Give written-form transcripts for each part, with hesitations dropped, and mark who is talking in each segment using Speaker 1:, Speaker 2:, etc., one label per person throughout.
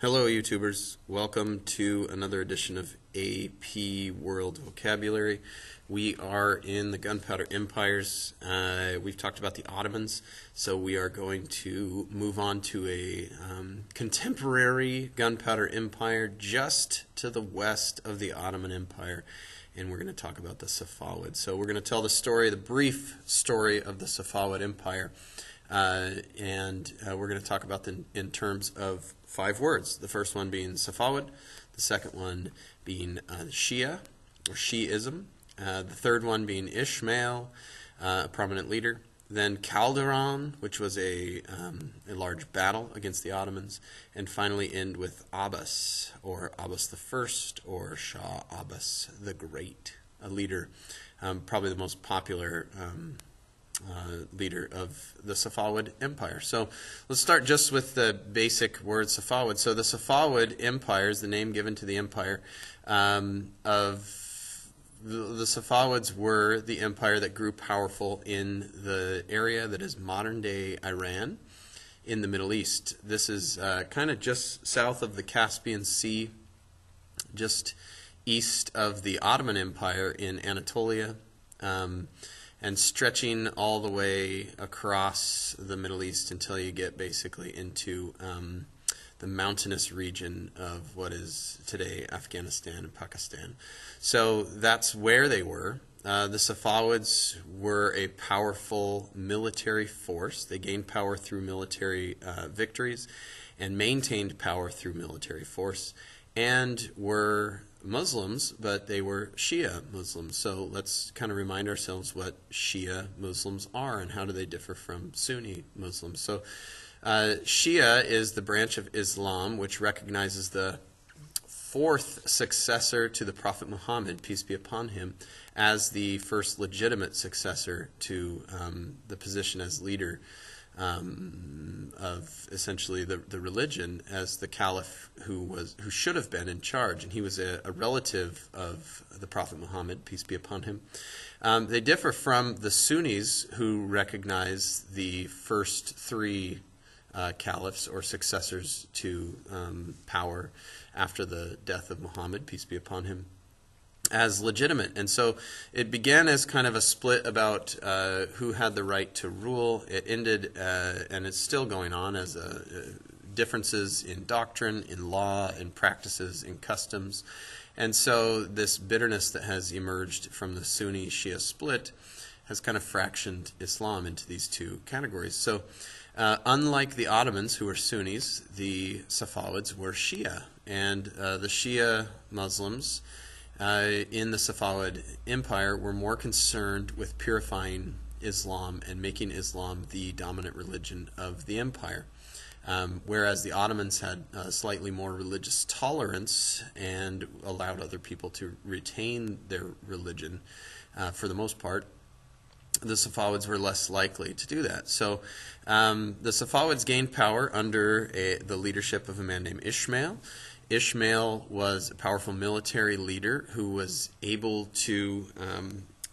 Speaker 1: Hello YouTubers, welcome to another edition of AP World Vocabulary. We are in the gunpowder empires. We've talked about the Ottomans, so we are going to move on to a contemporary gunpowder empire just to the west of the Ottoman Empire, and we're going to talk about the Safavids. So we're going to tell the brief story of the Safavid Empire. We're going to talk about them in terms of 5 words. The first one being Safavid, the second one being Shi'a or Shi'ism, the third one being Ismail, a prominent leader, then Chaldiran, which was a large battle against the Ottomans, and finally end with Abbas, or Abbas the First, or Shah Abbas the Great, a leader, probably the most popular leader of the Safavid Empire. So let's start just with the basic word Safavid. So the Safavid Empire is the name given to the empire of the Safavids were the empire that grew powerful in the area that is modern-day Iran in the Middle East. This is kind of just south of the Caspian Sea, just east of the Ottoman Empire in Anatolia, and stretching all the way across the Middle East until you get basically into the mountainous region of what is today Afghanistan and Pakistan. So that's where they were. The Safavids were a powerful military force. They gained power through military victories and maintained power through military force, and were Muslims, but they were Shia Muslims. So let's kind of remind ourselves what Shia Muslims are and how do they differ from Sunni Muslims. So Shia is the branch of Islam which recognizes the 4th successor to the Prophet Muhammad, peace be upon him, as the first legitimate successor to the position as leader of essentially the religion, as the caliph who should have been in charge, and he was a relative of the Prophet Muhammad, peace be upon him. They differ from the Sunnis, who recognize the first 3 caliphs or successors to power after the death of Muhammad, peace be upon him, as legitimate. And so it began as kind of a split about who had the right to rule. It ended, and it's still going on, as differences in doctrine, in law, in practices, in customs. And so this bitterness that has emerged from the Sunni-Shia split has kind of fractioned Islam into these 2 categories. So unlike the Ottomans, who were Sunnis, the Safavids were Shia. And the Shia Muslims in the Safavid Empire were more concerned with purifying Islam and making Islam the dominant religion of the empire, whereas the Ottomans had slightly more religious tolerance and allowed other people to retain their religion for the most part. The Safavids were less likely to do that. So the Safavids gained power under the leadership of a man named Ismail. Ismail was a powerful military leader who was able to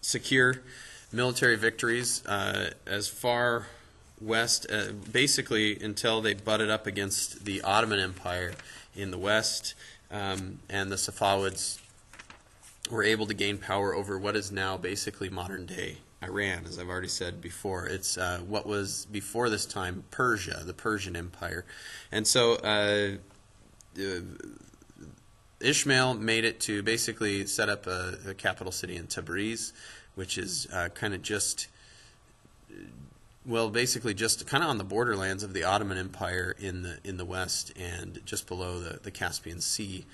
Speaker 1: secure military victories as far west, basically until they butted up against the Ottoman Empire in the west, and the Safavids were able to gain power over what is now basically modern-day Iran, as I've already said before. It's what was before this time Persia, the Persian Empire. And so Ismail made it to basically set up a capital city in Tabriz, which is kind of just, well, basically just kind of on the borderlands of the Ottoman Empire in the west and just below the Caspian Sea,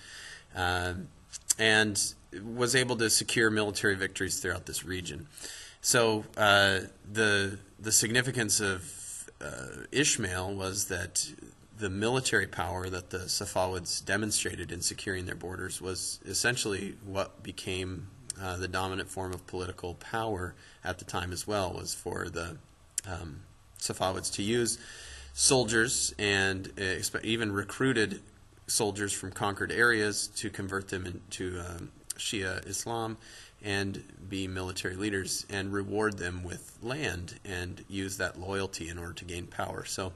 Speaker 1: and was able to secure military victories throughout this region. So the significance of Ismail was that the military power that the Safavids demonstrated in securing their borders was essentially what became the dominant form of political power at the time as well, was for the Safavids to use soldiers and even recruited soldiers from conquered areas to convert them into Shia Islam and be military leaders and reward them with land and use that loyalty in order to gain power. So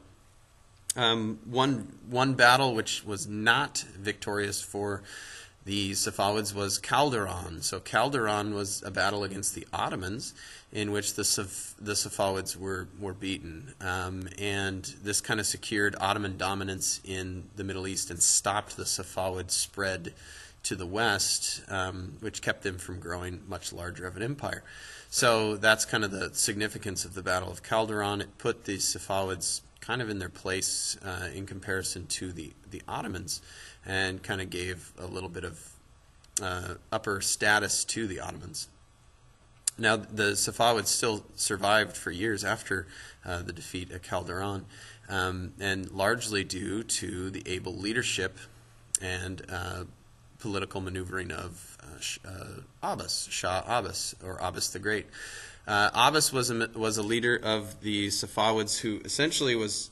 Speaker 1: One battle which was not victorious for the Safavids was Chaldiran. So Chaldiran was a battle against the Ottomans in which the Safavids were beaten. And this kind of secured Ottoman dominance in the Middle East and stopped the Safavid spread to the west, which kept them from growing much larger of an empire. So that's kind of the significance of the Battle of Chaldiran. It put the Safavids kind of in their place in comparison to the Ottomans, and kind of gave a little bit of upper status to the Ottomans. Now, the Safavids still survived for years after the defeat at Chaldiran, and largely due to the able leadership and political maneuvering of Abbas, Shah Abbas, or Abbas the Great. Abbas was a leader of the Safavids who essentially was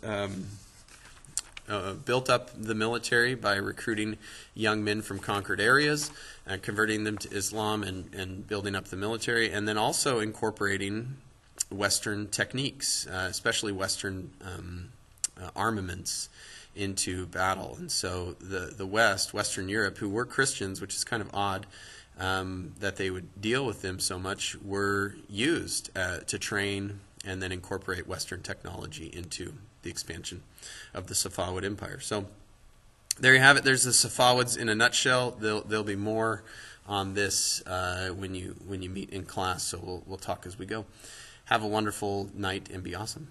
Speaker 1: built up the military by recruiting young men from conquered areas, converting them to Islam, and building up the military, and then also incorporating Western techniques, especially Western armaments, into battle. And so the West, Western Europe, who were Christians, which is kind of odd that they would deal with them so much, were used to train and then incorporate Western technology into the expansion of the Safavid Empire. So there you have it. There's the Safavids in a nutshell. There'll be more on this when you meet in class, so we'll talk as we go. Have a wonderful night and be awesome.